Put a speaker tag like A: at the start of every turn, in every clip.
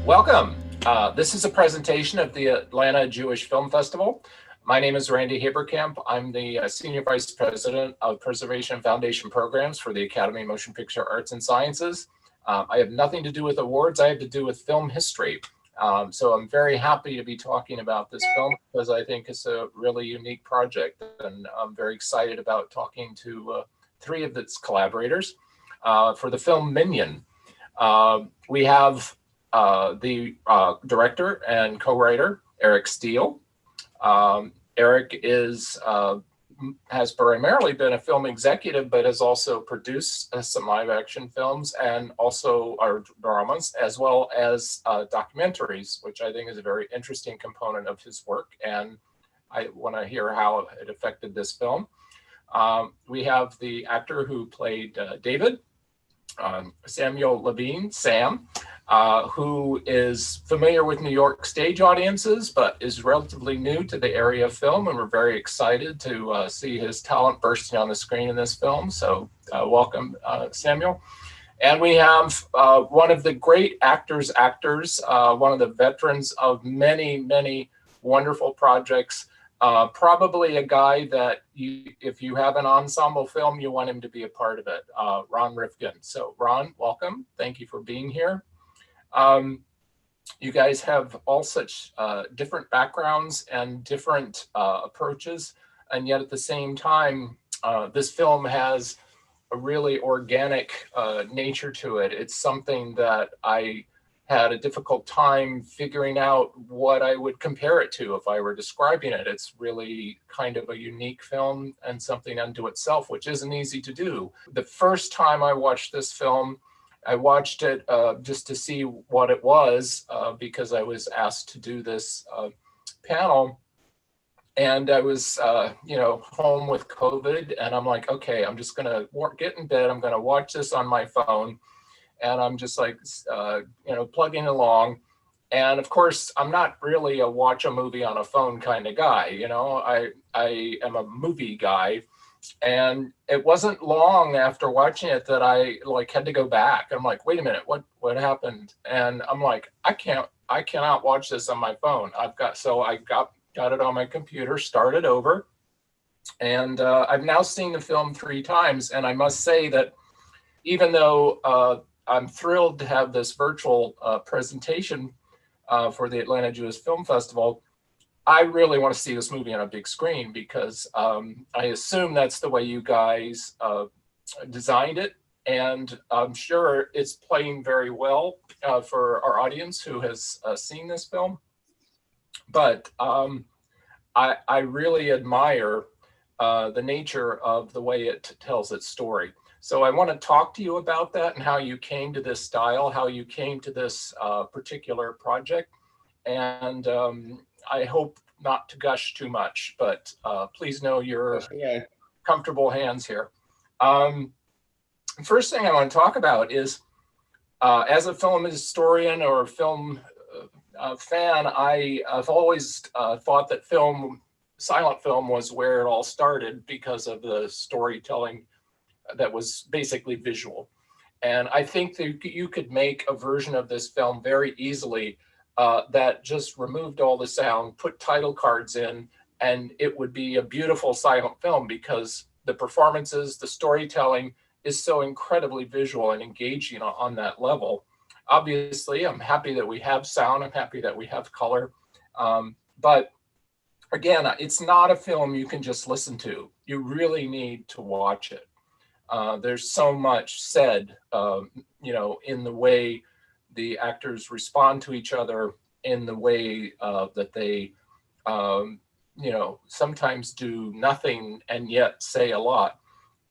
A: Welcome. This is a presentation of the Atlanta Jewish Film Festival. My name is Randy Haberkamp. I'm the Senior Vice President of Preservation and Foundation Programs for the Academy of Motion Picture Arts and Sciences. I have nothing to do with awards. I have to do with film history. So I'm very happy to be talking about this film because I think it's a really unique project, and I'm very excited about talking to three of its collaborators. For the film Minyan, we have the director and co-writer, Eric Steele. Eric has primarily been a film executive, but has also produced some live action films and also our dramas, as well as documentaries, which I think is a very interesting component of his work. And I want to hear how it affected this film. We have the actor who played David, Samuel Levine, Sam, who is familiar with New York stage audiences, but is relatively new to the area of film, and we're very excited to see his talent bursting on the screen in this film. So welcome, Samuel. And we have one of the great actors, one of the veterans of many, many wonderful projects, probably a guy that if you have an ensemble film, you want him to be a part of it, Ron Rifkin. So Ron, welcome. Thank you for being here. You guys have all such different backgrounds and different approaches, and yet at the same time, this film has a really organic nature to it. It's something that I had a difficult time figuring out what I would compare it to if I were describing it. It's really kind of a unique film and something unto itself, which isn't easy to do. The first time I watched this film, I watched it just to see what it was because I was asked to do this panel. And I was, home with COVID, and I'm like, okay, I'm just gonna get in bed. I'm gonna watch this on my phone. And I'm just like, plugging along. And of course, I'm not really a watch a movie on a phone kind of guy. I am a movie guy. And it wasn't long after watching it that I had to go back. I'm like, wait a minute, what happened? And I'm like, I cannot watch this on my phone. I got it on my computer, started over. And I've now seen the film 3 times. And I must say that even though I'm thrilled to have this virtual presentation for the Atlanta Jewish Film Festival, I really want to see this movie on a big screen because I assume that's the way you guys designed it. And I'm sure it's playing very well for our audience who has seen this film. But I really admire the nature of the way it tells its story. So I want to talk to you about that and how you came to this style, how you came to this particular project. And I hope not to gush too much, but please know you're comfortable hands here. First thing I want to talk about is, as a film historian or a film fan, I've always thought that silent film was where it all started because of the storytelling that was basically visual. And I think that you could make a version of this film very easily that just removed all the sound, put title cards in, and it would be a beautiful silent film because the performances, the storytelling is so incredibly visual and engaging on that level. Obviously, I'm happy that we have sound. I'm happy that we have color. But again, it's not a film you can just listen to. You really need to watch it. There's so much said, in the way the actors respond to each other, in the way that they, sometimes do nothing and yet say a lot.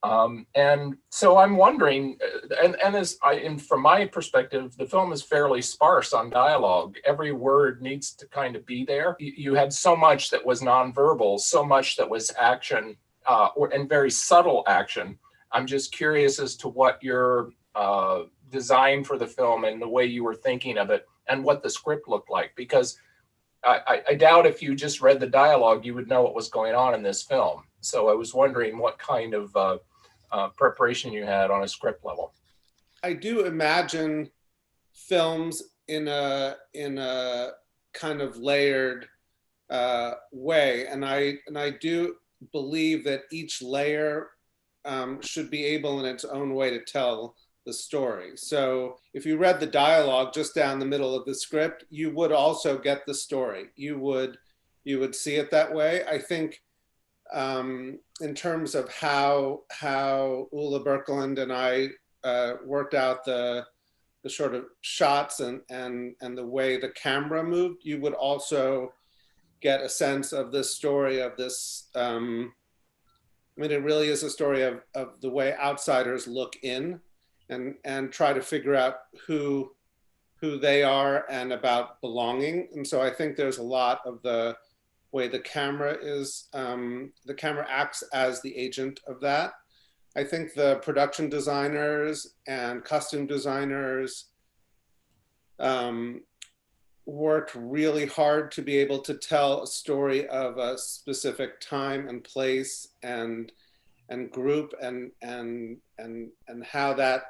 A: And so I'm wondering, and from my perspective, the film is fairly sparse on dialogue. Every word needs to kind of be there. You had so much that was nonverbal, so much that was action, and very subtle action. I'm just curious as to what your design for the film and the way you were thinking of it and what the script looked like, because I doubt if you just read the dialogue, you would know what was going on in this film. So I was wondering what kind of preparation you had on a script level.
B: I do imagine films in a kind of layered way, and I do believe that each layer should be able in its own way to tell the story. So if you read the dialogue just down the middle of the script, you would also get the story. You would see it that way. I think in terms of how Ulla Birkeland and I worked out the sort of shots and the way the camera moved, you would also get a sense of this story of this. I mean, it really is a story of the way outsiders look in and try to figure out who they are and about belonging. And so I think there's a lot of the way the camera is, the camera acts as the agent of that. I think the production designers and costume designers worked really hard to be able to tell a story of a specific time and place and group and how that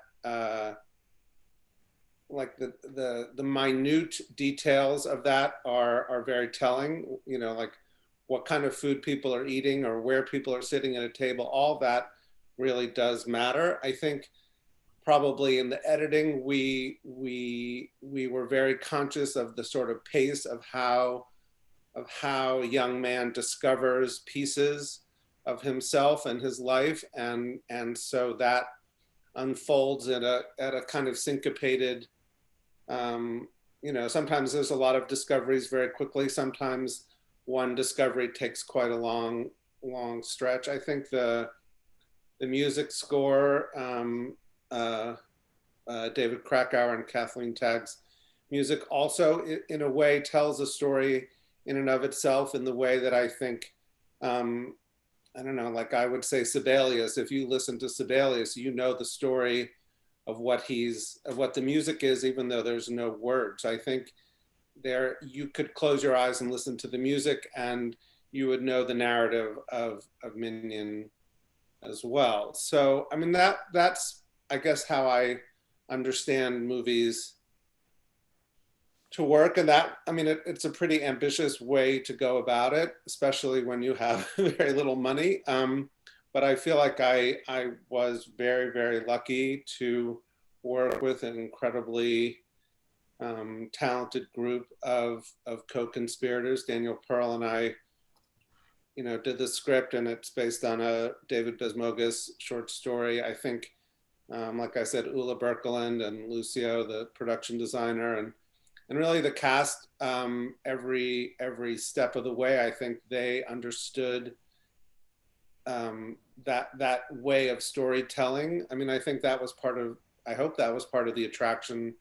B: like the minute details of that are very telling. You know, like what kind of food people are eating or where people are sitting at a table. All that really does matter. I think probably in the editing, we were very conscious of the sort of pace of how a young man discovers pieces of himself and his life, and so that unfolds at a kind of syncopated. You know, sometimes there's a lot of discoveries very quickly. Sometimes one discovery takes quite a long stretch. I think the music score. David Krakauer and Kathleen Tagg's music also in a way tells a story in and of itself in the way that I think, I don't know, like I would say Sibelius, if you listen to Sibelius, you know the story of what the music is, even though there's no words. I think there, you could close your eyes and listen to the music and you would know the narrative of Minyan as well. So, I mean, that's, I guess, how I understand movies to work. And that, I mean, it's a pretty ambitious way to go about it, especially when you have very little money. But I feel like I was very, very lucky to work with an incredibly talented group of co-conspirators. Daniel Pearl and I, you know, did the script, and it's based on a David Desmogas short story. I think, like I said, Ulla Birkeland and Lucio, the production designer, and really the cast, every step of the way, I think they understood that way of storytelling. I mean, I think that was part of, I hope that was part of the attraction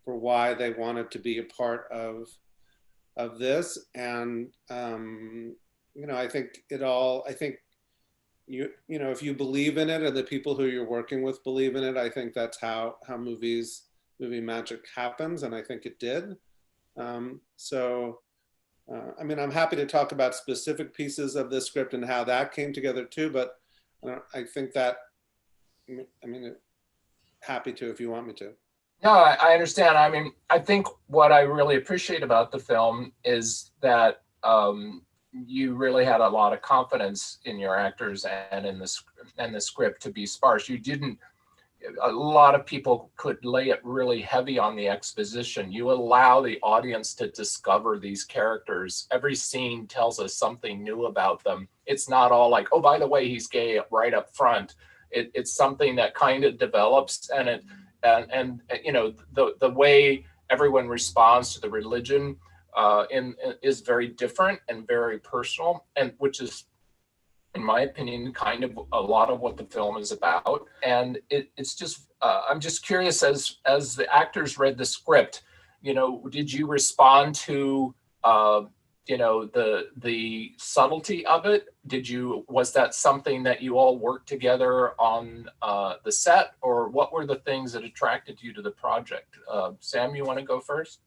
B: for why they wanted to be a part of this. And you know, I think you know, if you believe in it and the people who you're working with believe in it, I think that's how movie magic happens, and I think it did. I mean, I'm happy to talk about specific pieces of this script and how that came together too, but I think that, I mean, happy to if you want me to.
A: No, I understand. I mean, I think what I really appreciate about the film is that you really had a lot of confidence in your actors and in the script to be sparse. You didn't. A lot of people could lay it really heavy on the exposition. You allow the audience to discover these characters. Every scene tells us something new about them. It's not all like, oh, by the way, he's gay right up front. It's something that kind of develops, and you know, the way everyone responds to the religion is very different and very personal, and which is, in my opinion, kind of a lot of what the film is about. And it's just, I'm just curious, as the actors read the script, you know, did you respond to, you know, the subtlety of it? Was that something that you all worked together on the set, or what were the things that attracted you to the project? Sam, you want to go first?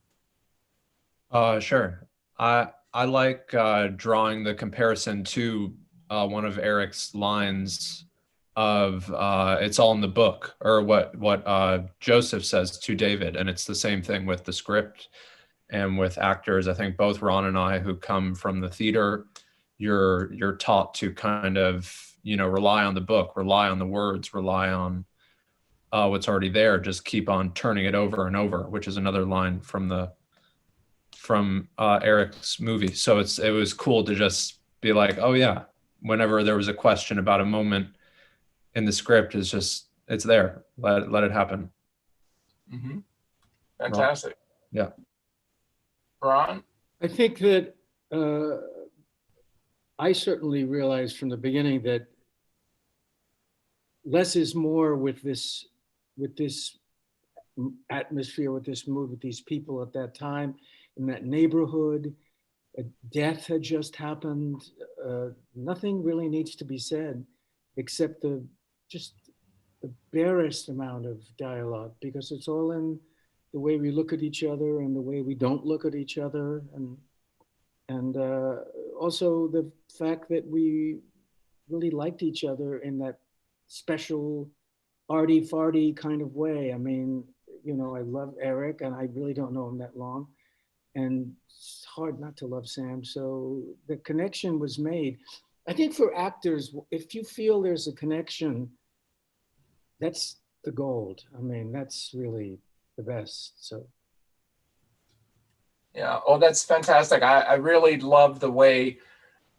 C: Sure. I like drawing the comparison to one of Eric's lines of it's all in the book, or what Joseph says to David, and it's the same thing with the script and with actors. I think both Ron and I, who come from the theater, you're taught to kind of, you know, rely on the book, rely on the words, rely on what's already there, just keep on turning it over and over, which is another line from Eric's movie. So it was cool to just be like, oh yeah, whenever there was a question about a moment in the script, it's there. Let it happen.
A: Mm-hmm. Fantastic.
C: Yeah.
A: Ron?
D: I think that I certainly realized from the beginning that less is more with this atmosphere, with this mood, with these people at that time in that neighborhood. A death had just happened. Nothing really needs to be said except just the barest amount of dialogue, because it's all in the way we look at each other and the way we don't look at each other, and also the fact that we really liked each other in that special arty-farty kind of way. I mean, you know, I love Eric, and I really don't know him that long, and it's hard not to love Sam. So the connection was made. I think for actors, if you feel there's a connection, that's the gold. I mean, that's really the best. So.
A: Yeah, oh, that's fantastic. I really love the way,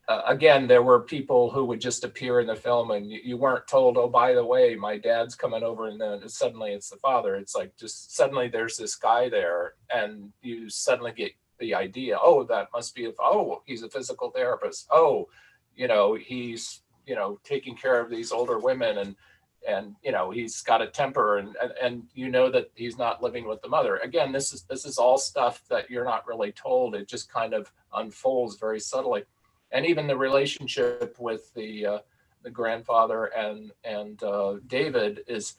A: again, there were people who would just appear in the film and you weren't told, oh, by the way, my dad's coming over, and then suddenly it's the father. It's like just suddenly there's this guy there and you suddenly get the idea, oh, that must be, oh, he's a physical therapist. Oh, you know, he's, you know, taking care of these older women, and you know, he's got a temper, and you know that he's not living with the mother. Again, this is all stuff that you're not really told. It just kind of unfolds very subtly. And even the relationship with the grandfather and David is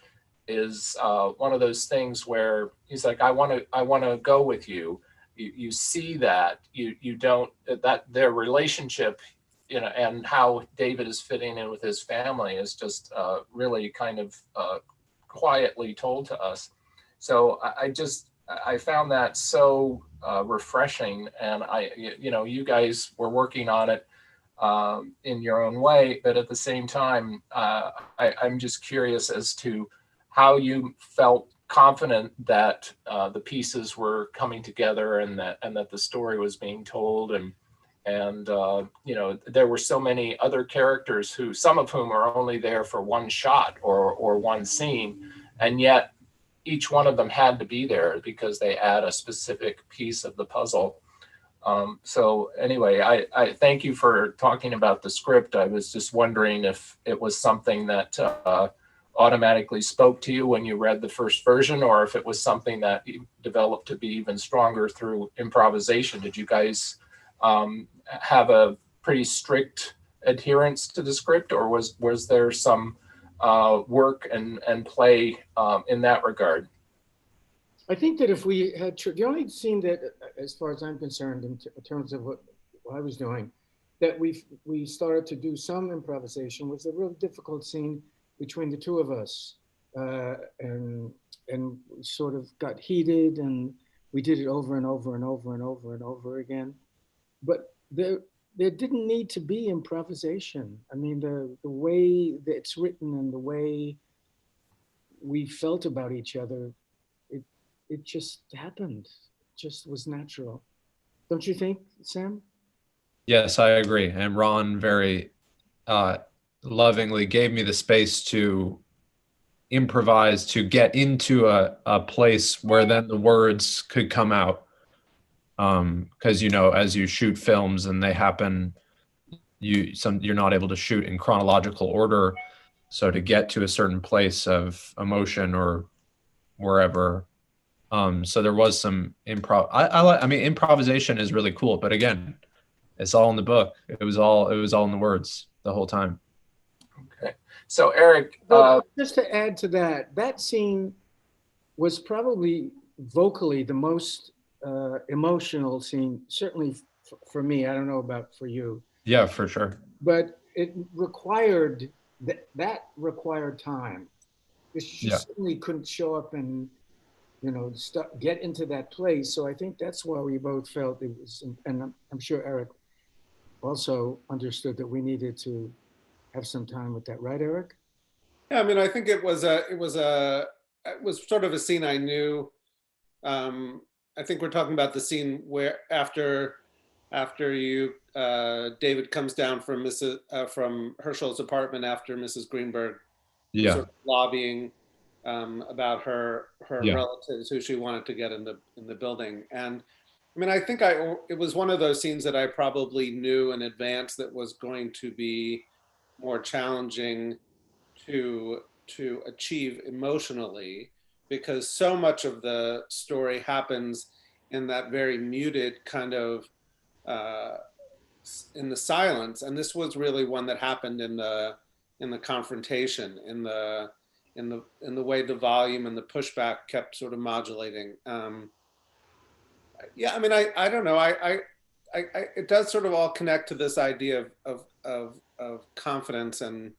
A: one of those things where he's like, I want to go with you. You see that you don't, that their relationship, you know, and how David is fitting in with his family is just really kind of quietly told to us. So I found that so refreshing, and you know, you guys were working on it in your own way, but at the same time, I'm just curious as to how you felt confident that the pieces were coming together, and that the story was being told, and you know, there were so many other characters who, some of whom are only there for one shot or one scene, and yet each one of them had to be there because they add a specific piece of the puzzle. So anyway, I thank you for talking about the script. I was just wondering if it was something that automatically spoke to you when you read the first version, or if it was something that developed to be even stronger through improvisation. Did you guys have a pretty strict adherence to the script, or was there some work and play in that regard?
D: I think that if we had, the only scene that, as far as I'm concerned, in terms of what I was doing, that we started to do some improvisation was a real difficult scene between the two of us, and we sort of got heated, and we did it over and over and over and over and over again. But there didn't need to be improvisation. I mean, the way that it's written and the way we felt about each other, it just happened. It just was natural. Don't you think, Sam?
C: Yes, I agree. And Ron very lovingly gave me the space to improvise, to get into a place where then the words could come out. Because, you know, as you shoot films and they happen, you're not able to shoot in chronological order. So to get to a certain place of emotion or wherever, so there was some improv. I mean, improvisation is really cool, but again, it's all in the book. It was all in the words the whole time.
A: Okay, so Eric,
D: just to add to that scene was probably vocally the most emotional scene, certainly for me. I don't know about for you.
C: Yeah, for sure.
D: But it required that required time. She certainly couldn't show up and, get into that place. So I think that's why we both felt it was, and I'm sure Eric also understood that we needed to have some time with that, right, Eric?
B: Yeah, I mean, I think it was sort of a scene I knew. I think we're talking about the scene where after David comes down from from Herschel's apartment after Mrs. Greenberg was sort of lobbying about her relatives who she wanted to get in the building. And I mean, I think it was one of those scenes that I probably knew in advance that was going to be more challenging to achieve emotionally, because so much of the story happens in that very muted kind of in the silence, and this was really one that happened in the confrontation, in the way the volume and the pushback kept sort of modulating. Yeah, I mean, I don't know. It does sort of all connect to this idea of confidence and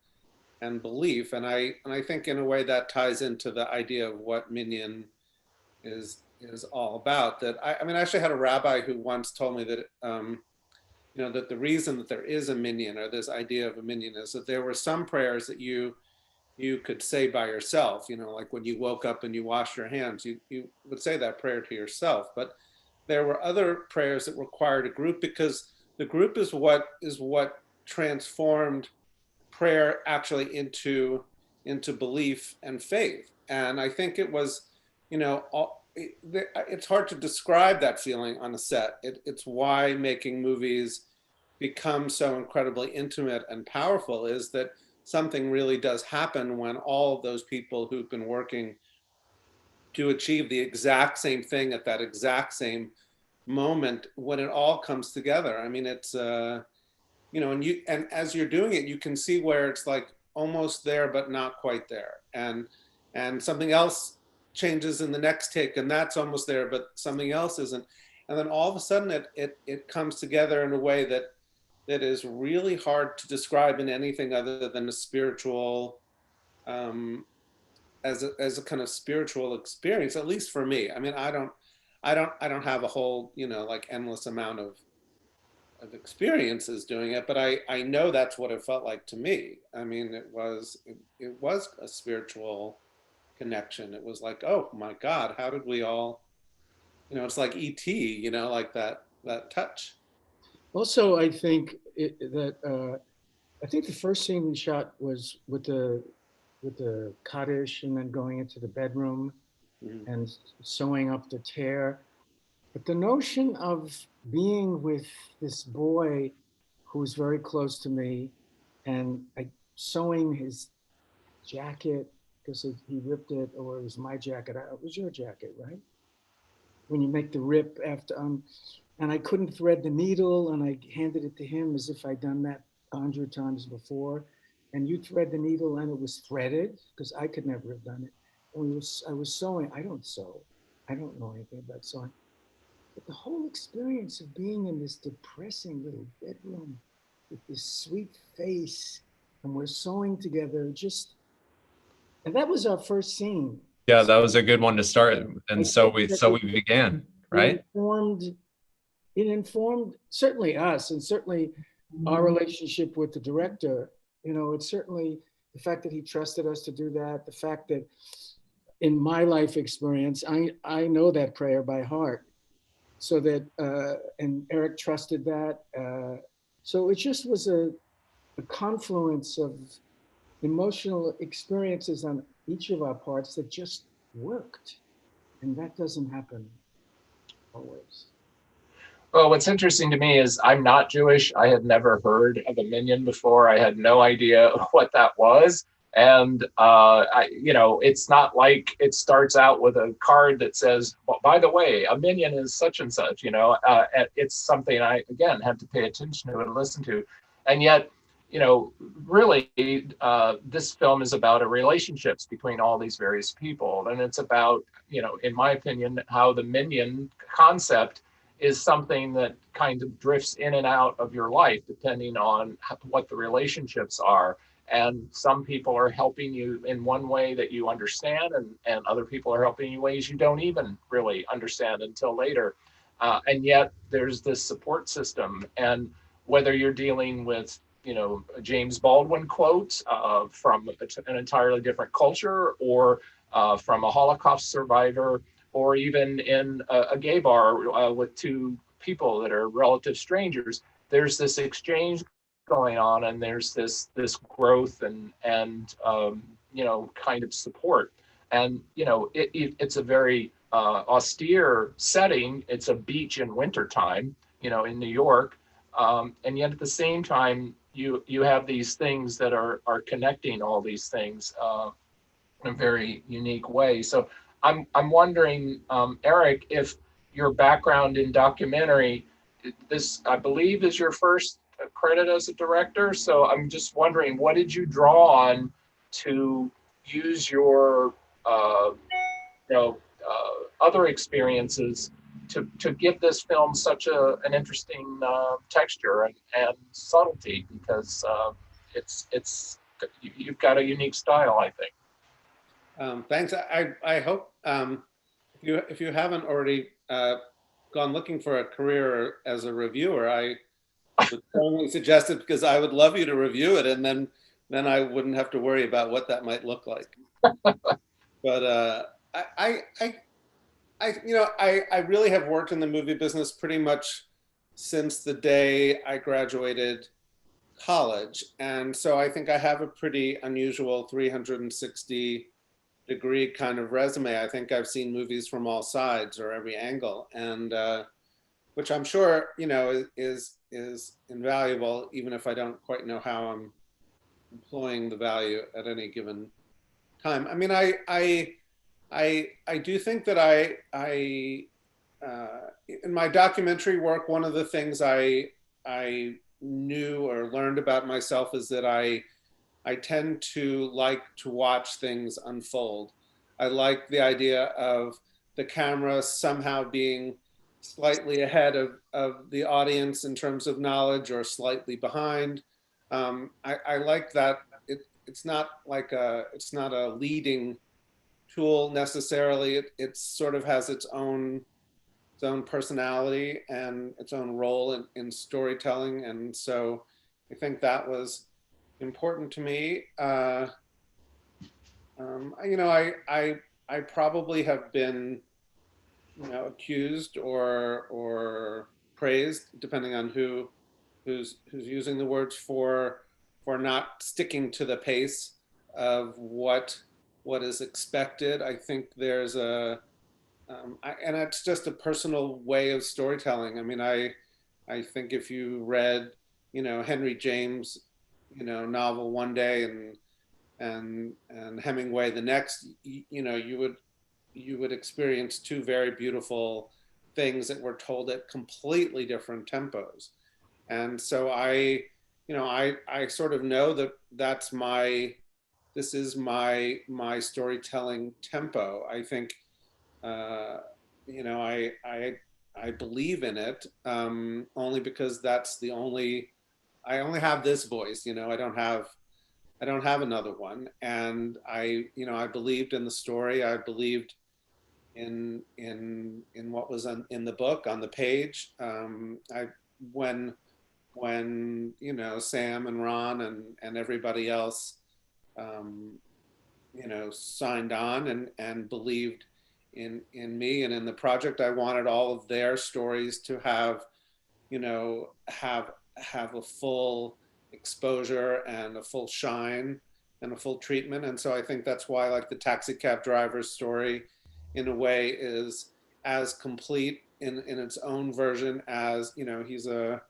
B: belief, and I think in a way that ties into the idea of what Minyan is all about. That I mean, I actually had a rabbi who once told me that that the reason that there is a Minyan, or this idea of a Minyan, is that there were some prayers that you could say by yourself. Like when you woke up and you washed your hands, you would say that prayer to yourself. But there were other prayers that required a group, because the group is what transformed prayer actually into belief and faith. And I think it was, it's hard to describe that feeling on a set. It's why making movies become so incredibly intimate and powerful, is that something really does happen when all of those people who've been working to achieve the exact same thing at that exact same moment, when it all comes together. I mean, it's and as you're doing it, you can see where it's like almost there but not quite there, and something else changes in the next take, and that's almost there but something else isn't, and then all of a sudden it comes together in a way that is really hard to describe in anything other than a spiritual, as a kind of spiritual experience, at least for me. I mean, I don't have a whole like endless amount of experiences doing it, but I know that's what it felt like to me. I mean, it was a spiritual connection. It was like, oh my God, how did we all, it's like E.T., like that touch.
D: Also, I think I think the first scene we shot was with the Kaddish, and then going into the bedroom and sewing up the tear. But the notion of being with this boy who's very close to me, and sewing his jacket because he ripped it, or it was my jacket. It was your jacket, right? When you make the rip after, and I couldn't thread the needle, and I handed it to him as if I'd done that 100 times before. And you thread the needle, and it was threaded, because I could never have done it. And I was sewing. I don't sew. I don't know anything about sewing. But the whole experience of being in this depressing little bedroom with this sweet face, and we're sewing together, and that was our first scene.
C: Yeah, that was a good one to start. And so we began, right?
D: It informed certainly us, and certainly our relationship with the director. It's certainly the fact that he trusted us to do that, the fact that in my life experience, I know that prayer by heart. So that, and Eric trusted that. So it just was a confluence of emotional experiences on each of our parts that just worked. And that doesn't happen always.
A: Well, what's interesting to me is I'm not Jewish. I had never heard of a minyan before. I had no idea what that was. And, it's not like it starts out with a card that says, well, by the way, a minyan is such and such, it's something I, again, had to pay attention to and listen to. And yet, really, this film is about relationships between all these various people. And it's about, in my opinion, how the minyan concept is something that kind of drifts in and out of your life, depending on what the relationships are. and some people are helping you in one way that you understand, and other people are helping you ways you don't even really understand until later. And yet there's this support system. And whether you're dealing with, a James Baldwin quote from an entirely different culture, or from a Holocaust survivor, or even in a gay bar with two people that are relative strangers, there's this exchange going on, and there's this growth and kind of support. And it's a very austere setting. It's a beach in wintertime, in New York, and yet at the same time you have these things that are connecting all these things in a very unique way. So I'm wondering, Eric, if your background in documentary, this I believe is your first credit as a director. So I'm just wondering, what did you draw on to use your other experiences to give this film such an interesting texture and subtlety, because you've got a unique style, I think.
B: Thanks. I hope if you haven't already gone looking for a career as a reviewer, I would strongly suggest it, because I would love you to review it, and then I wouldn't have to worry about what that might look like. But I really have worked in the movie business pretty much since the day I graduated college, and so I think I have a pretty unusual 360-degree kind of resume. I think I've seen movies from all sides or every angle, and which I'm sure is invaluable, even if I don't quite know how I'm employing the value at any given time. I mean, I do think that I in my documentary work, one of the things I knew or learned about myself is that I tend to like to watch things unfold. I like the idea of the camera somehow being slightly ahead of the audience in terms of knowledge, or slightly behind. I like that. It's not a leading tool necessarily. It sort of has its own personality and its own role in storytelling. And so I think that was important to me. I probably have been, accused or praised, depending on who's using the words, for not sticking to the pace of what is expected. I think there's and it's just a personal way of storytelling. I mean, I think if you read, Henry James, novel one day and Hemingway the next, you would experience two very beautiful things that were told at completely different tempos. And so I sort of know that this is my storytelling tempo. I think, I believe in it, only because I only have this voice. I don't have another one. And I believed in the story. I believed in what was in the book, on the page. When Sam and Ron and everybody else signed on and believed in me and in the project, I wanted all of their stories to have a full exposure and a full shine and a full treatment. And so I think that's why, like, the taxi cab driver's story in a way is as complete in its own version as, he's a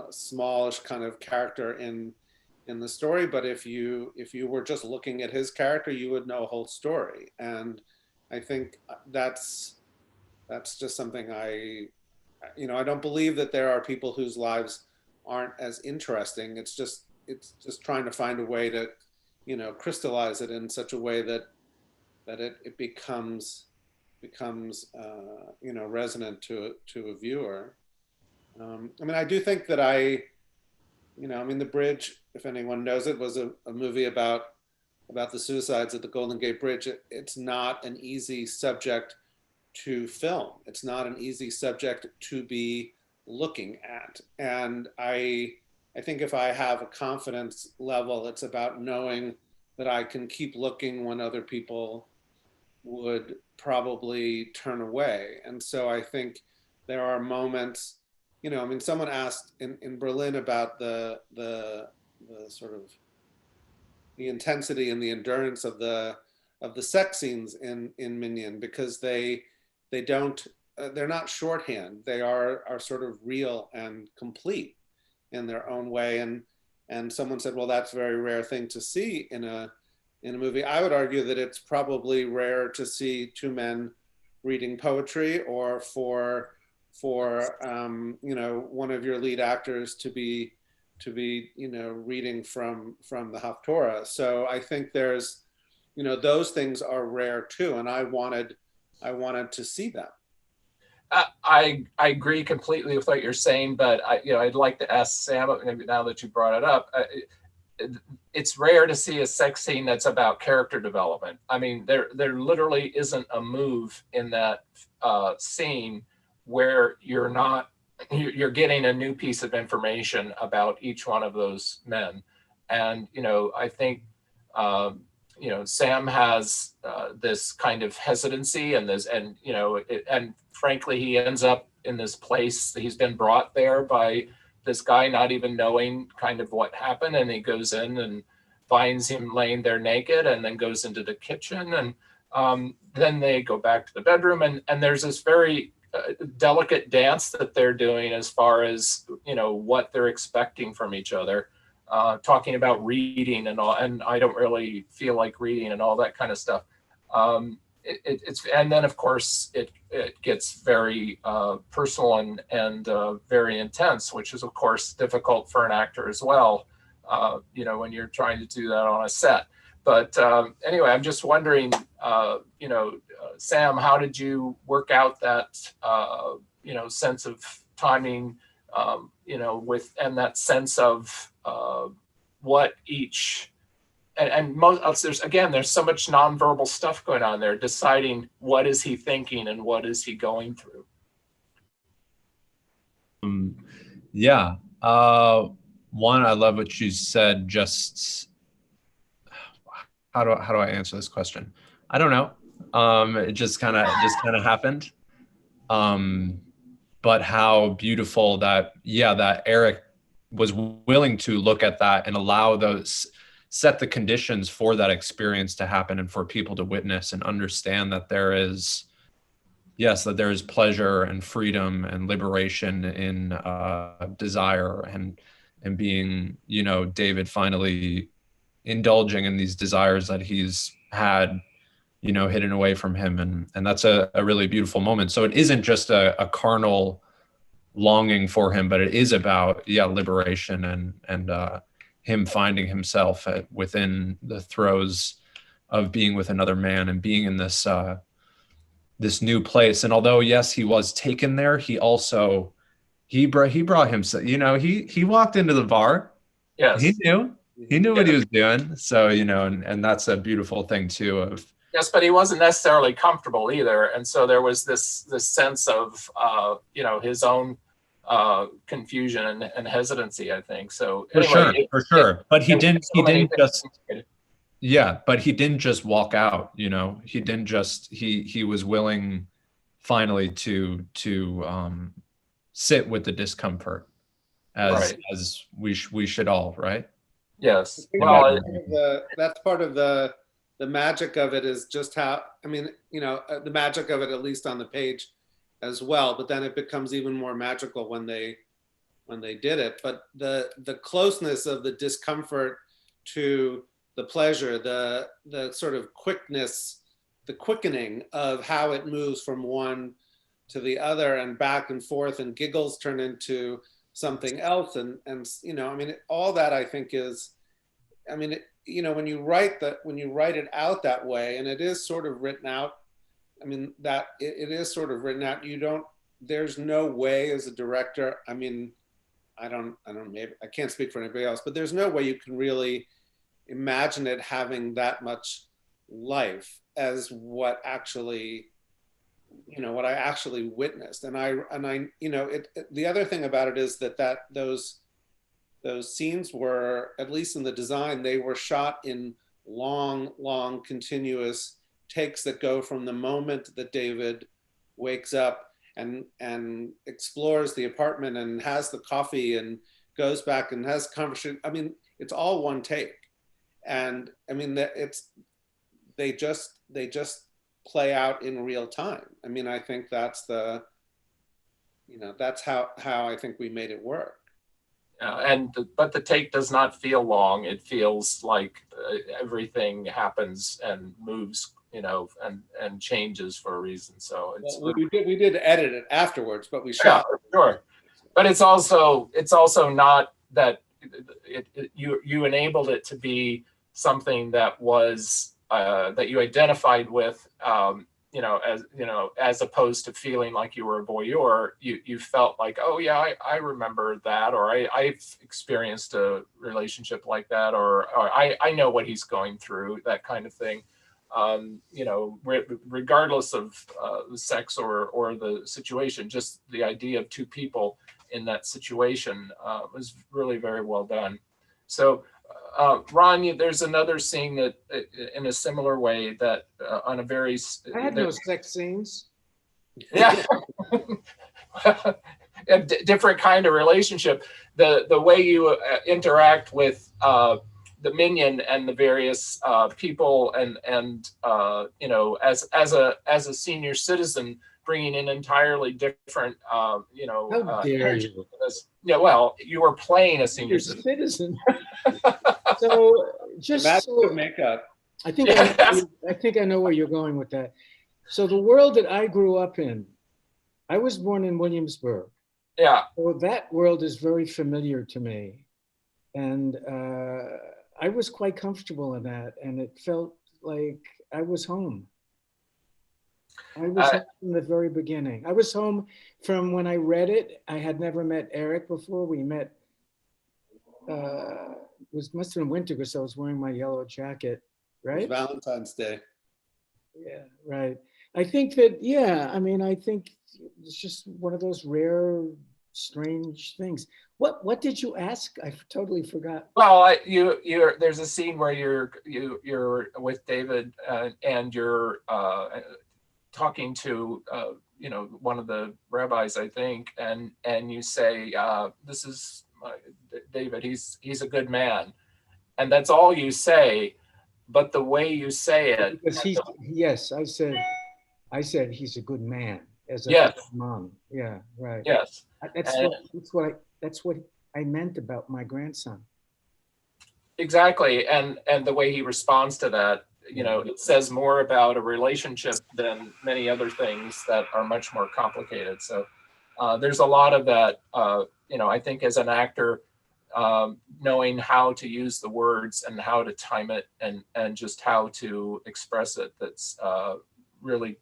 B: smallish kind of character in the story. But if you were just looking at his character, you would know a whole story. And I think that's just something I don't believe that there are people whose lives aren't as interesting. It's just trying to find a way to, crystallize it in such a way that it becomes resonant to a viewer. I mean, I do think that the bridge if anyone knows it, was a movie about the suicides at the Golden Gate Bridge. It's not an easy subject to film. It's not an easy subject to be looking at. And I think if I have a confidence level, it's about knowing that I can keep looking when other people would probably turn away. And so I think there are moments, you know, I mean, someone asked in Berlin about the sort of the intensity and the endurance of the sex scenes in Minyan, because they're not shorthand. They are sort of real and complete in their own way. And someone said, well, that's a very rare thing to see in a movie. I would argue that it's probably rare to see two men reading poetry, or for you know, one of your lead actors to be you know, reading from the Haftorah. So I think there's, you know, those things are rare too, and I wanted to see them.
A: I agree completely with what you're saying, but I'd like to ask Sam, now that you brought it up. It's rare to see a sex scene that's about character development. I mean, there literally isn't a move in that scene where you're getting a new piece of information about each one of those men. And, you know, I think, you know, Sam has this kind of hesitancy and frankly, he ends up in this place. He's been brought there by this guy, not even knowing kind of what happened. And he goes in and finds him laying there naked, and then goes into the kitchen. And then they go back to the bedroom, and there's this very delicate dance that they're doing as far as, you know, what they're expecting from each other, talking about reading and all, and I don't really feel like reading and all that kind of stuff. It's and then of course it gets very personal and very intense, which is of course difficult for an actor as well, you know, when you're trying to do that on a set. But anyway, I'm just wondering, you know, Sam, how did you work out that, you know, sense of timing, you know, and that sense of what each, and most, there's so much nonverbal stuff going on there, deciding what is he thinking and what is he going through.
C: Yeah. One, I love what you said. Just how do I answer this question? I don't know. It just kind of happened. But how beautiful that Eric was willing to look at that and allow set the conditions for that experience to happen, and for people to witness and understand that there is pleasure and freedom and liberation in desire, and being, you know, David finally indulging in these desires that he's had, you know, hidden away from him. And that's a really beautiful moment. So it isn't just a carnal longing for him, but it is about, liberation and him finding himself within the throes of being with another man and being in this this new place. And although, yes, he was taken there, he also, he brought himself, you know, he walked into the bar.
A: Yes.
C: He knew what he was doing. So, you know, and that's a beautiful thing too.
A: Yes, but he wasn't necessarily comfortable either. And so there was this sense of, you know, his own confusion and hesitancy, I think. So anyway,
C: for sure. But he didn't just walk out, you know. He didn't just, he was willing finally to sit with the discomfort as we should all, right?
A: Yes.
B: Well, that's part of the magic of it, is just how, I mean, you know, the magic of it, at least on the page as well, but then it becomes even more magical when they did it. But the closeness of the discomfort to the pleasure, the sort of quickness, the quickening of how it moves from one to the other and back and forth, and giggles turn into something else. And you know, I mean, all that I think is, I mean, you know, when you write it out that way, and it is sort of written out, I mean, that it is sort of written out, there's no way as a director, I mean, I don't, maybe I can't speak for anybody else, but there's no way you can really imagine it having that much life as what actually, what I actually witnessed. And I, the other thing about it is that those scenes were, at least in the design, they were shot in long continuous takes that go from the moment that David wakes up and explores the apartment and has the coffee and goes back and has conversation. I mean, it's all one take. And I mean, they just play out in real time. I mean, I think that's that's how I think we made it work.
A: But the take does not feel long. It feels like everything happens and moves, and changes for a reason. So it's
B: we did edit it afterwards, but we shot.
A: Yeah, sure. But it's also not that you enabled it to be something that was that you identified with, as opposed to feeling like you were a voyeur. You felt like, oh yeah, I remember that, or I've experienced a relationship like that, or I know what he's going through, that kind of thing. Regardless of the sex or the situation, just the idea of two people in that situation was really very well done. So, Ron, there's another scene that, in a similar way, that on a very
D: I had no sex scenes.
A: Yeah, a different kind of relationship. The way you interact with the Minyan and the various people, and as a senior citizen, bringing in entirely different
D: How dare you?
A: Yeah, well, you were playing a senior citizen.
D: So just
B: makeup.
D: I think I know where you're going with that. So the world that I grew up in, I was born in Williamsburg.
A: Yeah.
D: So that world is very familiar to me, and I was quite comfortable in that, and it felt like I was home. I was home from the very beginning. I was home from when I read it. I had never met Eric before. We met, must have been winter because I was wearing my yellow jacket, right?
B: It was Valentine's Day.
D: Yeah, right. I think that, I think it's just one of those rare, strange things. What did you ask? I totally forgot.
A: Well, there's a scene where you're with David and you're talking to one of the rabbis, I think, and you say, "This is David. He's a good man," and that's all you say. But the way you say it,
D: because I said he's a good man as a
A: yes,
D: mom. Yeah, right.
A: Yes,
D: that's what I meant about my grandson.
A: Exactly, and the way he responds to that, it says more about a relationship than many other things that are much more complicated. So there's a lot of that. I think as an actor, knowing how to use the words and how to time it and just how to express it, that's really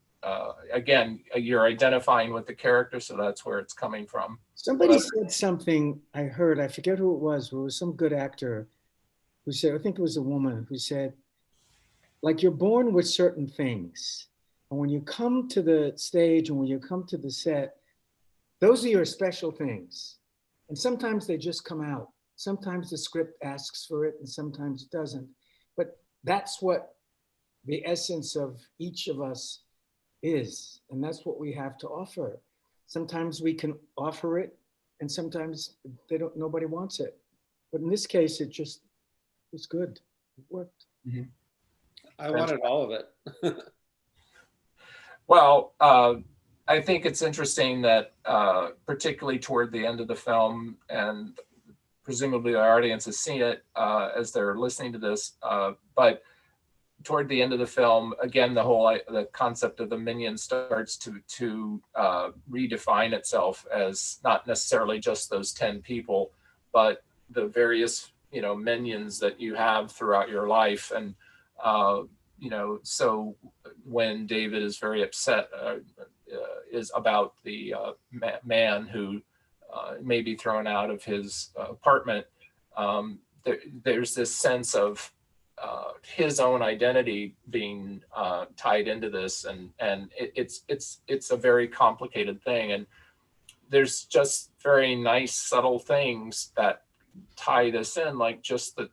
A: again, you're identifying with the character, so that's where it's coming from.
D: Somebody said something, I heard, I forget who it was some good actor who said, I think it was a woman who said, like, you're born with certain things, and when you come to the stage and when you come to the set, those are your special things, and sometimes they just come out. Sometimes the script asks for it and sometimes it doesn't, but that's what the essence of each of us is, and that's what we have to offer. Sometimes we can offer it, and sometimes nobody wants it. But in this case, it just was good. It worked.
B: Mm-hmm. I wanted all of it.
A: Well, I think it's interesting that particularly toward the end of the film, and presumably our audience has seen it as they're listening to this, but toward the end of the film, again, the concept of the Minyan starts to redefine itself as not necessarily just those 10 people, but the various Minyans that you have throughout your life. And so when David is very upset is about the man who may be thrown out of his apartment. There's this sense of his own identity being tied into this, and it's a very complicated thing, and there's just very nice subtle things that tie this in, like just the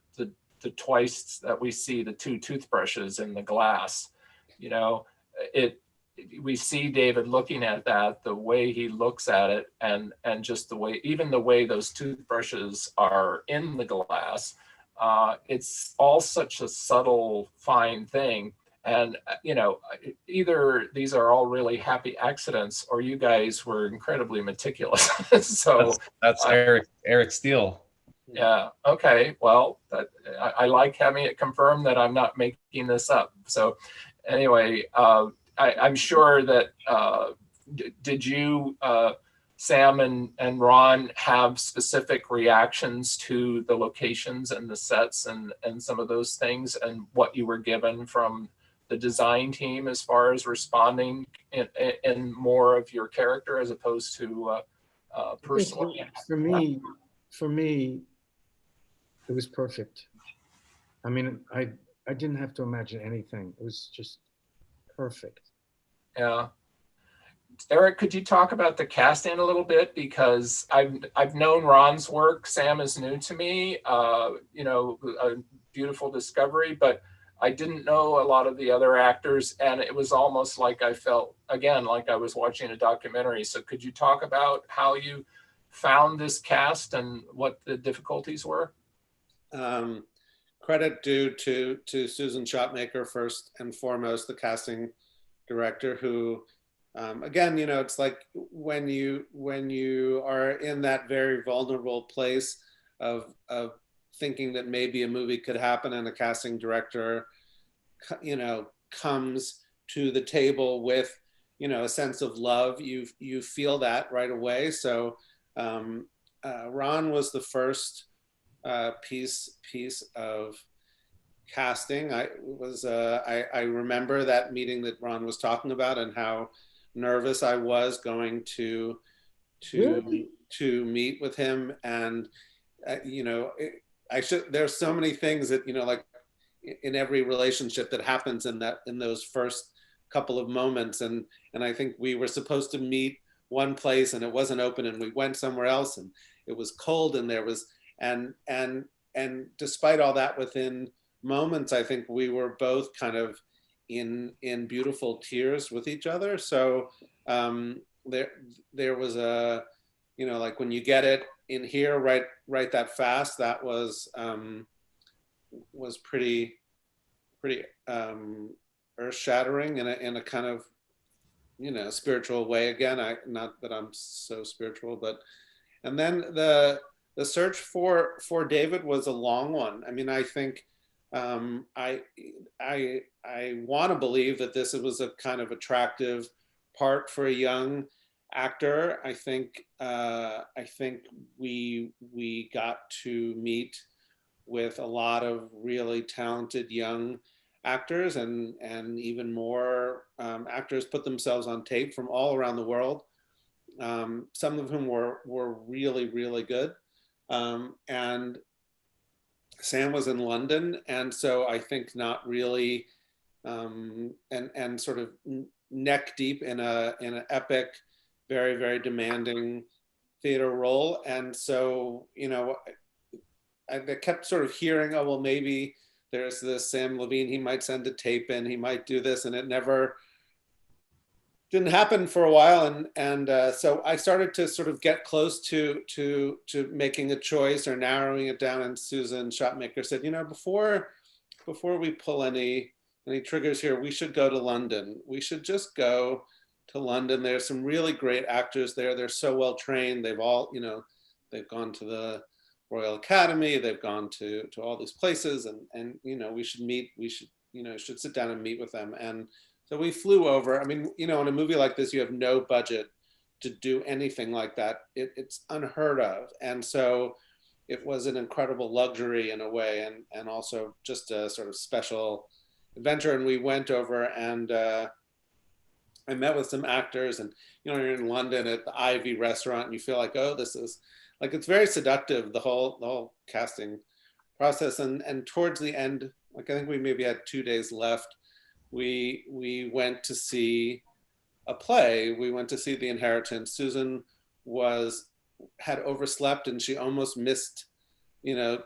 A: twice that we see the two toothbrushes in the glass. You know, we see David looking at that, the way he looks at it, and just the way, even the way those toothbrushes are in the glass. It's all such a subtle, fine thing. And, you know, either these are all really happy accidents, or you guys were incredibly meticulous. So
C: that's Eric Steele.
A: Yeah. Okay. Well, I like having it confirmed that I'm not making this up. So anyway, I'm sure that did you, Sam and Ron, have specific reactions to the locations and the sets and some of those things, and what you were given from the design team as far as responding in more of your character as opposed to personal?
D: For me, it was perfect. I mean, I didn't have to imagine anything. It was just perfect.
A: Yeah. Eric, could you talk about the casting a little bit? Because I've known Ron's work. Sam is new to me. You know, a beautiful discovery, but I didn't know a lot of the other actors, and it was almost like I felt, again, like I was watching a documentary. So could you talk about how you found this cast and what the difficulties were?
B: Credit due to Susan Shopmaker, first and foremost, the casting director, who again, you know, it's like when you are in that very vulnerable place of thinking that maybe a movie could happen, and a casting director, you know, comes to the table with, you know, a sense of love, you feel that right away. So Ron was the first piece of casting. I remember that meeting that Ron was talking about, and how nervous I was going to meet with him. And you know, there's so many things that, you know, like in every relationship that happens in those first couple of moments, and I think we were supposed to meet one place and it wasn't open, and we went somewhere else and it was cold, and there was and despite all that, within moments, I think we were both kind of in beautiful tears with each other. So there was a, you know, like when you get it in here right that fast, that was pretty earth-shattering in a kind of, you know, spiritual way. Again, not that I'm so spiritual, but, and then the search for David was a long one. I mean, I think I want to believe that this was a kind of attractive part for a young actor. I think we got to meet with a lot of really talented young actors, and even more actors put themselves on tape from all around the world. Some of whom were really, really good. And Sam was in London, and so I think not really, and sort of neck deep in an epic, very, very demanding theater role. And so, you know, I kept sort of hearing, oh, well, maybe there's this Sam Levine, he might send a tape in, he might do this, and it never didn't happen for a while. And so I started to sort of get close to making a choice or narrowing it down. And Susan Shopmaker said, you know, before we pull any triggers here, we should go to London. We should just go to London. There's some really great actors there. They're so well trained. They've all, you know, they've gone to the Royal Academy. They've gone to all these places, and you know, we should meet. We should, you know, should sit down and meet with them. And so we flew over. I mean, you know, in a movie like this, you have no budget to do anything like that. It's unheard of. And so it was an incredible luxury in a way, and also just a sort of special adventure. And we went over, and I met with some actors, and you're in London at the Ivy restaurant, and you feel like, oh, this is like, it's very seductive, the whole casting process. And towards the end, like I think we maybe had 2 days left, we went to see a play. We went to see The Inheritance. Susan had overslept, and she almost missed,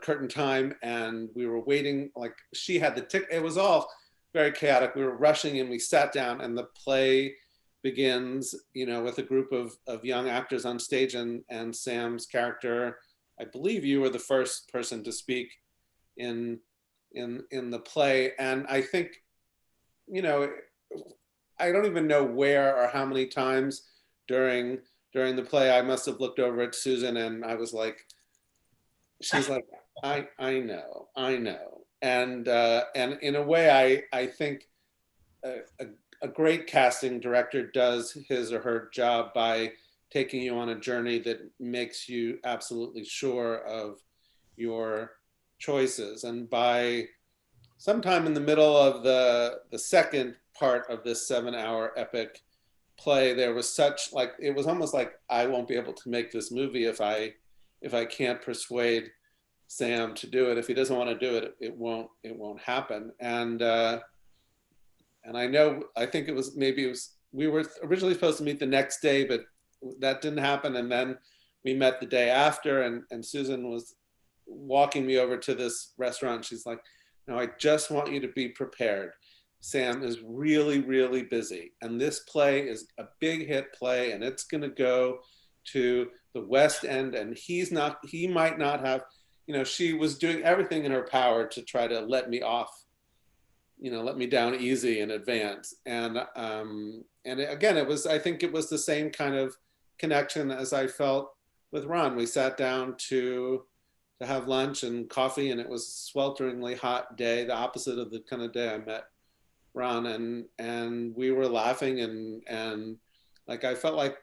B: curtain time, and we were waiting. Like, she had the ticket. It was all very chaotic. We were rushing, and we sat down, and the play begins, with a group of young actors on stage, and Sam's character. I believe you were the first person to speak in the play, and I think, I don't even know where or how many times during the play I must have looked over at Susan, and I was like, she's like, I know. And in a way, I think a great casting director does his or her job by taking you on a journey that makes you absolutely sure of your choices. And by sometime in the middle of the second part of this 7-hour epic play, there was such, like, it was almost like, I won't be able to make this movie if I can't persuade Sam to do it. If he doesn't want to do it, it won't happen. And I think we were originally supposed to meet the next day, but that didn't happen. And then we met the day after, and Susan was walking me over to this restaurant. She's like, no, I just want you to be prepared. Sam is really, really busy. And this play is a big hit play, and it's going to go to the West End, and he might not have, she was doing everything in her power to try to let me off, let me down easy in advance. And again, I think it was the same kind of connection as I felt with Ron. We sat down to have lunch and coffee, and it was a swelteringly hot day, the opposite of the kind of day I met Ron, and we were laughing, and like, I felt like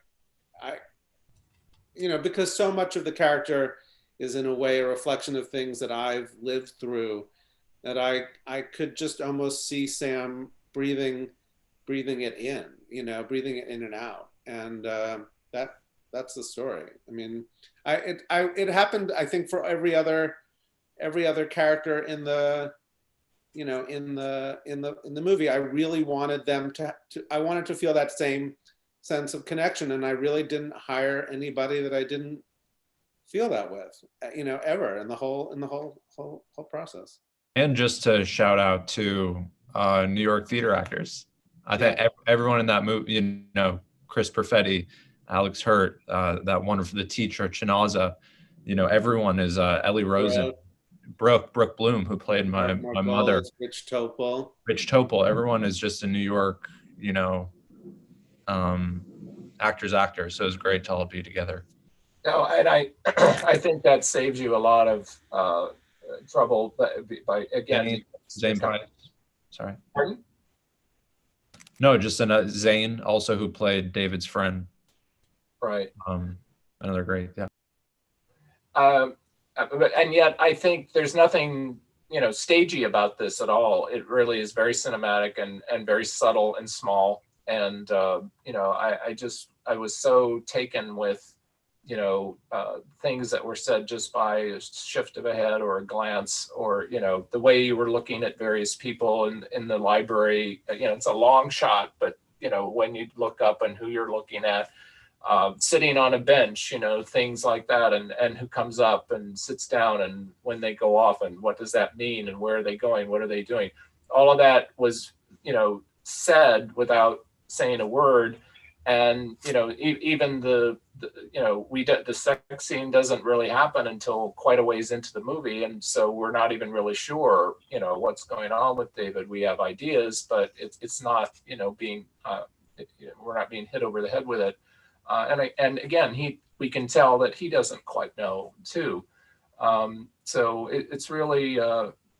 B: because so much of the character is in a way a reflection of things that I've lived through, that I could just almost see Sam breathing it in, breathing it in and out. And that's the story. I mean, it happened, I think, for every other character in the movie. I really wanted them I wanted to feel that same sense of connection, and I really didn't hire anybody that I didn't feel that with, ever in the whole process.
C: And just to shout out to New York theater actors. I think everyone in that movie, Chris Perfetti, Alex Hurt, that one of the teacher, Chinaza, everyone is Ellie Rosen, Brooke Bloom, who played my mother.
B: Rich Topol.
C: Everyone is just a New York, actor. So it was great to all be together.
A: No, and I think that saves you a lot of trouble. By again,
C: Zane Price. Sorry.
A: Pardon?
C: No, just Zane, also, who played David's friend.
A: Right.
C: Another great, yeah.
A: And yet I think there's nothing, stagey about this at all. It really is very cinematic and very subtle and small. And, I was so taken with, things that were said just by a shift of a head or a glance, or, the way you were looking at various people in the library. It's a long shot, but, when you look up and who you're looking at, sitting on a bench, things like that, and who comes up and sits down, and when they go off, and what does that mean, and where are they going, what are they doing? All of that was, said without saying a word. And, even the sex scene doesn't really happen until quite a ways into the movie. And so we're not even really sure, what's going on with David. We have ideas, but it's not, being, we're not being hit over the head with it. And again, we can tell that he doesn't quite know too. So it's really,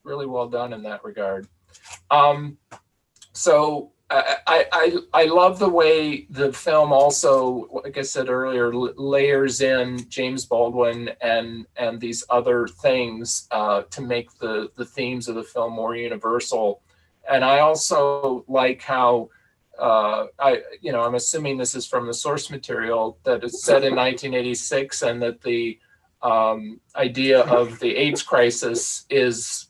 A: really well done in that regard. So I love the way the film also, like I said earlier, layers in James Baldwin and these other things to make the themes of the film more universal. And I also like how I'm assuming this is from the source material, that it's set in 1986, and that the idea of the AIDS crisis is,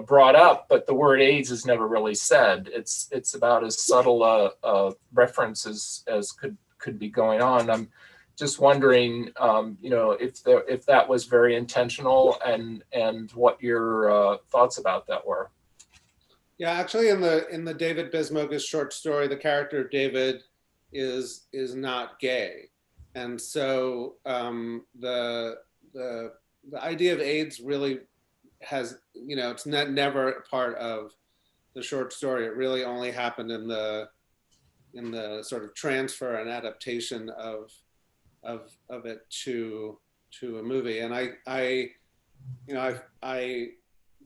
A: brought up, but the word AIDS is never really said. It's about as subtle a reference as could be going on. I'm just wondering, if that was very intentional, and what your thoughts about that were.
B: Yeah, actually, in the David Bismogus short story, the character David is not gay, and so the idea of AIDS really has, it's never a part of the short story. It really only happened in the sort of transfer and adaptation of it to a movie. And I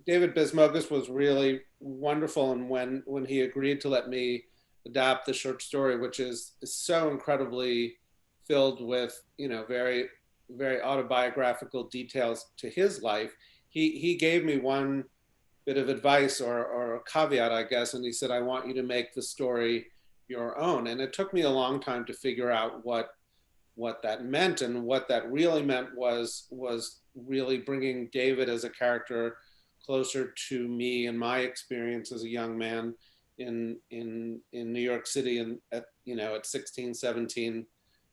B: David Bismogus was really wonderful, and when he agreed to let me adapt the short story, which is so incredibly filled with very, very autobiographical details to his life, he gave me one bit of advice or a caveat, I guess, and he said, I want you to make the story your own. And it took me a long time to figure out what that meant, and what that really meant was really bringing David as a character closer to me and my experience as a young man in New York City, and at 16, 17,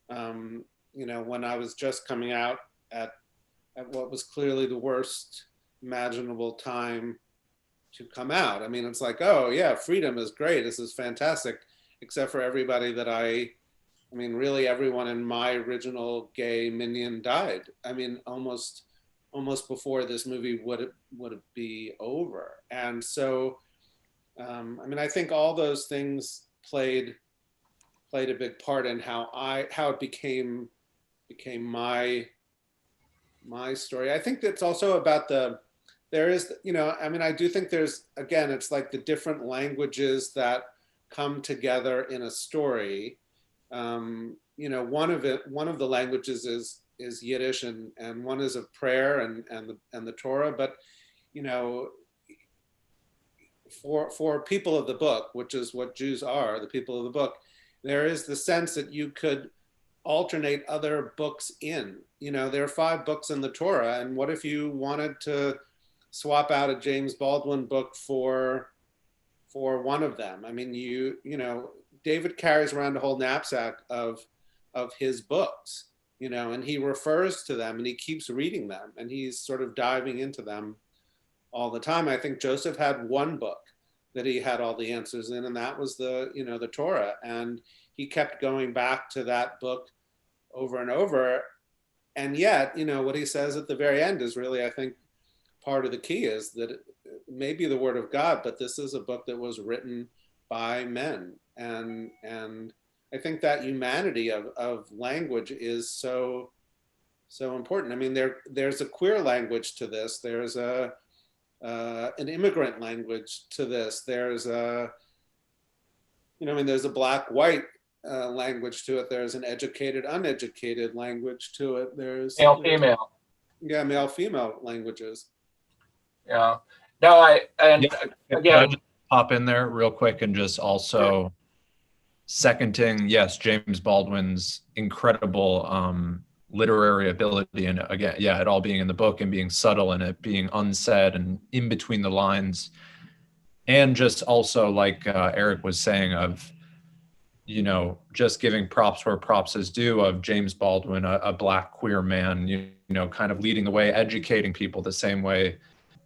B: when I was just coming out at what was clearly the worst imaginable time to come out. I mean, it's like, oh yeah, freedom is great, this is fantastic, except for everybody that I mean, really everyone in my original gay Minyan died. I mean, almost before this movie would be over. And so, I think all those things played a big part in how it became my story. I think that's also about I do think there's, again, it's like the different languages that come together in a story. One of the languages is Yiddish, and one is of prayer and the Torah. But for people of the book, which is what Jews are, the people of the book, there is the sense that you could alternate other books in. There are 5 books in the Torah, and what if you wanted to swap out a James Baldwin book for one of them? I mean, David carries around a whole knapsack of his books, and he refers to them, and he keeps reading them, and he's sort of diving into them all the time. I think Joseph had one book that he had all the answers in, and that was the Torah. And he kept going back to that book over and over. And yet, what he says at the very end is really, I think, part of the key, is that it may be the word of God, but this is a book that was written by men. And I think that humanity of language is so important. I mean, there's a queer language to this. There's an immigrant language to this. There's there's a black-white language to it. There's an educated, uneducated language to it. There's
A: male-female.
B: Yeah, male-female languages.
A: Yeah. No, again,
C: Can I just pop in there real quick and just also seconding, yes, James Baldwin's incredible literary ability, and again, yeah, it all being in the book and being subtle and it being unsaid and in between the lines, and just also like Eric was saying, of just giving props where props is due, of James Baldwin, a black queer man, kind of leading the way, educating people the same way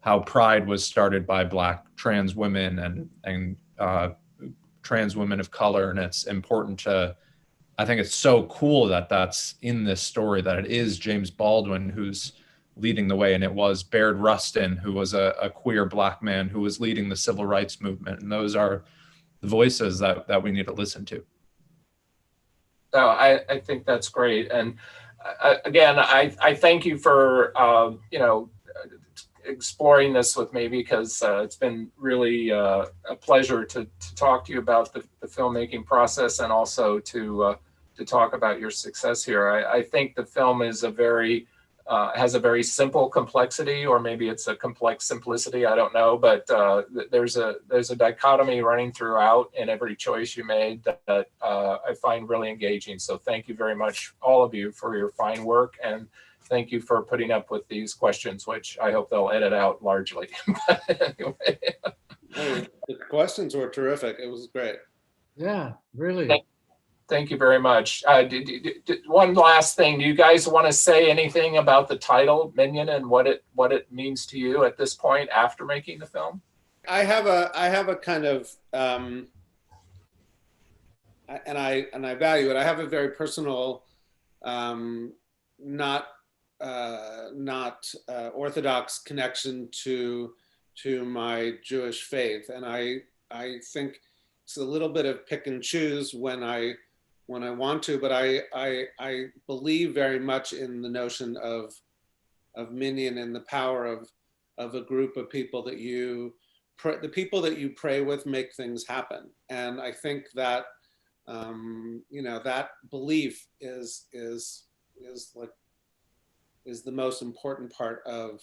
C: how Pride was started by black trans women and trans women of color. And it's important to, I think it's so cool that that's in this story, that it is James Baldwin who's leading the way, and it was Baird Rustin who was a queer black man who was leading the civil rights movement. And those are the voices that we need to listen to.
A: So I think that's great. And again, I thank you for, exploring this with me, because it's been really a pleasure to talk to you about the filmmaking process, and also to talk about your success here. I think the film is a very has a very simple complexity, or maybe it's a complex simplicity, I don't know, but there's a dichotomy running throughout in every choice you made that I find really engaging. So thank you very much, all of you, for your fine work, and thank you for putting up with these questions, which I hope they'll edit out largely. But anyway.
B: Oh, the questions were terrific. It was great.
D: Yeah, really.
A: Thank you very much. One last thing. Do you guys want to say anything about the title, Minyan, and what it means to you at this point after making the film?
B: I have a kind of and I value it. I have a very personal, not orthodox connection to my Jewish faith, and I think it's a little bit of pick and choose when I want to, but I believe very much in the notion of Minyan and the power of a group of people that the people that you pray with make things happen. And I think that that belief is the most important part of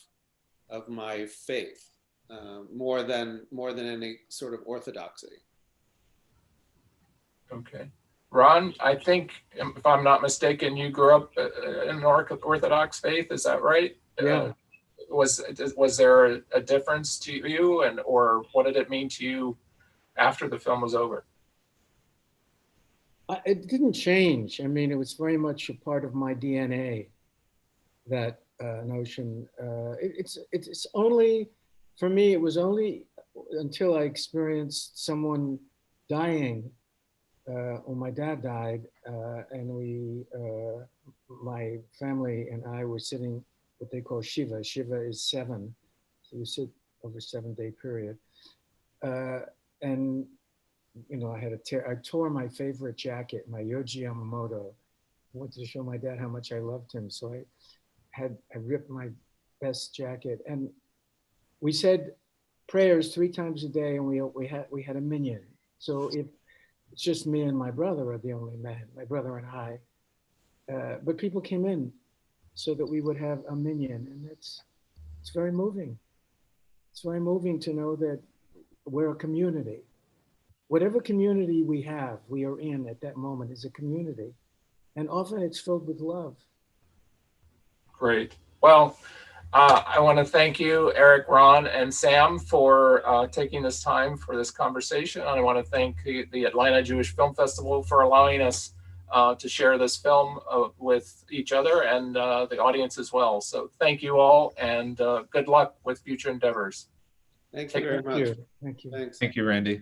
B: my faith, more than any sort of orthodoxy.
A: Okay. Ron, I think, if I'm not mistaken, you grew up in an Orthodox faith. Is that right?
D: Yeah.
A: Was there a difference to you, or what did it mean to you after the film was over?
D: It didn't change. I mean, it was very much a part of my DNA, that notion. It's only, for me, it was only until I experienced someone dying. When my dad died, and my family and I were sitting what they call Shiva. Shiva is 7, so you sit over a 7-day period. And I tore my favorite jacket, my Yohji Yamamoto. I wanted to show my dad how much I loved him, so I ripped my best jacket, and we said prayers 3 times a day, and we had a minyan. So it's just me and my brother are the only men, my brother and I. But people came in so that we would have a minyan, and it's very moving. It's very moving to know that we're a community. Whatever community we are in at that moment is a community. And often it's filled with love.
A: Great. Well, I want to thank you, Eric, Ron, and Sam, for taking this time for this conversation. And I want to thank the Atlanta Jewish Film Festival for allowing us to share this film with each other and the audience as well. So thank you all, and good luck with future endeavors.
B: Thank you very much.
D: Thank you.
B: Thanks.
C: Thank you, Randy.